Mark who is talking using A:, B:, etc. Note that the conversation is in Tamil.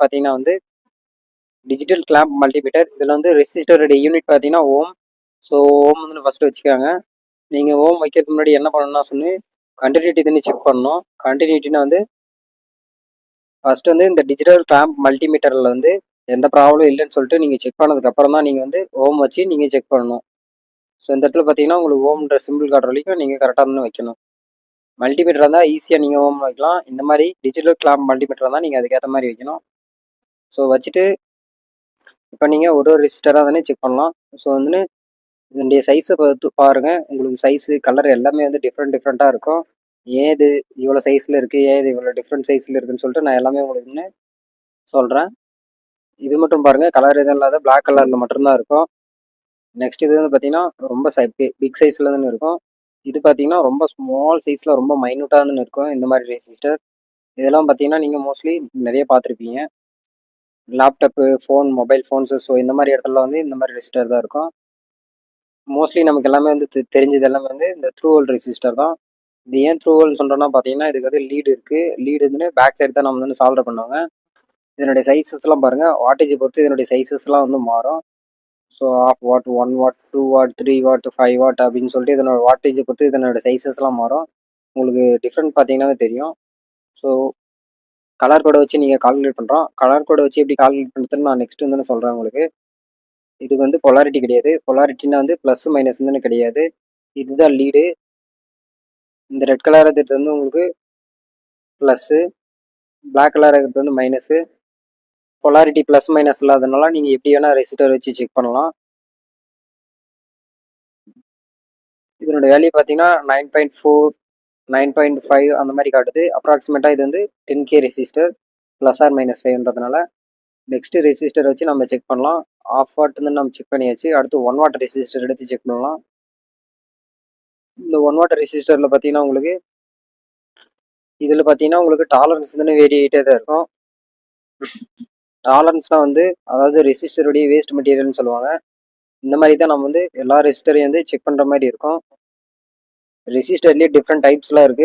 A: பார்த்தீங்கன்னா வந்து டிஜிட்டல் கிளாம்ப் மல்டிமீட்டர். இதில் வந்து ரெசிஸ்டரோட யூனிட் பார்த்தீங்கன்னா ஓம். ஸோ ஓம் வந்து ஃபஸ்ட்டு வச்சுக்காங்க. நீங்கள் ஓம் வைக்கிறதுக்கு முன்னாடி என்ன பண்ணணும்னா கண்டினியூட்டி தானே செக் பண்ணணும். கண்டினியூட்டினா வந்து ஃபஸ்ட்டு வந்து இந்த டிஜிட்டல் கிளாம்ப் மல்டிமீட்டரில் வந்து எந்த ப்ராப்ளம் இல்லைன்னு சொல்லிட்டு நீங்கள் செக் பண்ணதுக்கப்புறம் தான் நீங்கள் வந்து ஓம் வச்சு நீங்கள் செக் பண்ணணும். ஸோ இந்த இடத்துல பார்த்தீங்கன்னா உங்களுக்கு ஓம்ன்ற சிம்பிள் காட்டுற வரைக்கும் நீங்கள் கரெக்டாக தான் வைக்கணும். மல்டிமீட்டர் இருந்தால் ஈஸியாக நீங்கள் ஓம் வைக்கலாம். இந்த மாதிரி டிஜிட்டல் கிளாம்ப் மல்டிமீட்டர் இருந்தால் நீங்கள் அதுக்கேற்ற மாதிரி வைக்கணும். ஸோ வச்சுட்டு இப்போ நீங்கள் ஒரு ரெசிஸ்டராக தானே செக் பண்ணலாம். ஸோ வந்து இதனுடைய சைஸை பார்த்து பாருங்கள். உங்களுக்கு சைஸு கலர் எல்லாமே வந்து டிஃப்ரெண்ட்டாக இருக்கும். ஏது இவ்வளோ சைஸில் இருக்குது, ஏது இவ்வளோ டிஃப்ரெண்ட் சைஸில் இருக்குதுன்னு சொல்லிட்டு நான் எல்லாமே உங்களுக்கு சொல்கிறேன். இது மட்டும் பாருங்கள், கலர் எதுவும் இல்லாத பிளாக் கலரில் மட்டும்தான் இருக்கும். நெக்ஸ்ட் இது வந்து பார்த்தீங்கன்னா ரொம்ப பிக் சைஸில் தானே இருக்கும். இது பார்த்தீங்கன்னா ரொம்ப ஸ்மால் சைஸில் ரொம்ப மைன்யூட்டாக தானே இருக்கும். இந்த மாதிரி ரெசிஸ்டர் இதெல்லாம் பார்த்தீங்கன்னா நீங்கள் மோஸ்ட்லி நிறைய பார்த்துருப்பீங்க. Laptop, phone, mobile phones, so இந்த மாதிரி இடத்துல வந்து இந்த மாதிரி ரெசிஸ்டர் தான் இருக்கும். மோஸ்ட்லி நமக்கு எல்லாமே வந்து தெரிஞ்சது எல்லாமே வந்து இந்த த்ரூ ஹோல் ரெசிஸ்டர் தான். இது ஏன் த்ரூ ஹோல்னு சொல்கிறோன்னா பார்த்தீங்கன்னா இதுக்கு வந்து லீடு இருக்குது. லீடு வந்து பேக் சைடு தான் நம்ம வந்து சால்டர் பண்ணுவாங்க. இதனுடைய சைஸஸ்லாம் பாருங்கள், வாட்டேஜை பொறுத்து இதனுடைய சைஸஸ்லாம் வந்து மாறும். So of watt, 1 watt, 2 watt, 3 watt, 5 watt அப்படின்னு சொல்லிட்டு இதனோட வாட்டேஜை பொறுத்து இதனோட சைஸஸ்லாம் மாறும். உங்களுக்கு டிஃப்ரெண்ட் பார்த்தீங்கன்னாவே தெரியும். ஸோ கலர் கோடை வச்சு நீங்கள் கால்குலேட் பண்ணுறோம். கலர் கோடை வச்சு எப்படி கால்குலேட் பண்ணுறதுன்னு நான் நெக்ஸ்ட் வந்து சொல்கிறேன் உங்களுக்கு. இது வந்து பொலாரிட்டி கிடையாது. பொலாரிட்டினா வந்து ப்ளஸ் மைனஸ்ன்னு கிடையாது. இதுதான் லீடு. இந்த ரெட் கலர் இருக்கிறது வந்து உங்களுக்கு ப்ளஸ்ஸு, பிளாக் கலர் இருக்கிறது வந்து மைனஸு. பொலாரிட்டி ப்ளஸ் மைனஸ் இல்லாதனால நீங்கள் எப்படி வேணால் ரெசிஸ்டர் வச்சு செக் பண்ணலாம். இதனோட வேல்யூ பார்த்தீங்கன்னா 9.4, 9.5 அந்த மாதிரி காட்டுது. அப்ராக்சிமேட்டாக இது வந்து 10K resistor plus R minus 5ன்றதுனால நெக்ஸ்ட் ரெசிஸ்டர் வச்சு நம்ம செக் பண்ணலாம். ஆஃப் வாட் வந்து நம்ம செக் பண்ணியாச்சு. அடுத்து 1 வாட் ரெசிஸ்டர் எடுத்து செக் பண்ணலாம். இந்த 1 வாட் ரெசிஸ்டரில் பார்த்தீங்கன்னா உங்களுக்கு இதில் பார்த்தீங்கன்னா உங்களுக்கு டாலரன்ஸ் வந்து வேரி ஆகிட்டே தான் இருக்கும். டாலரன்ஸ்னால் வந்து அதாவது ரெசிஸ்டருடைய வேஸ்ட் மெட்டீரியல்னு சொல்லுவாங்க. இந்த மாதிரி தான் நம்ம வந்து எல்லா ரெசிஸ்டரையும் வந்து செக் பண்ணுற மாதிரி இருக்கும். ரெசிஸ்டர்லேயே டிஃப்ரெண்ட் டைப்ஸ்லாம் இருக்குது.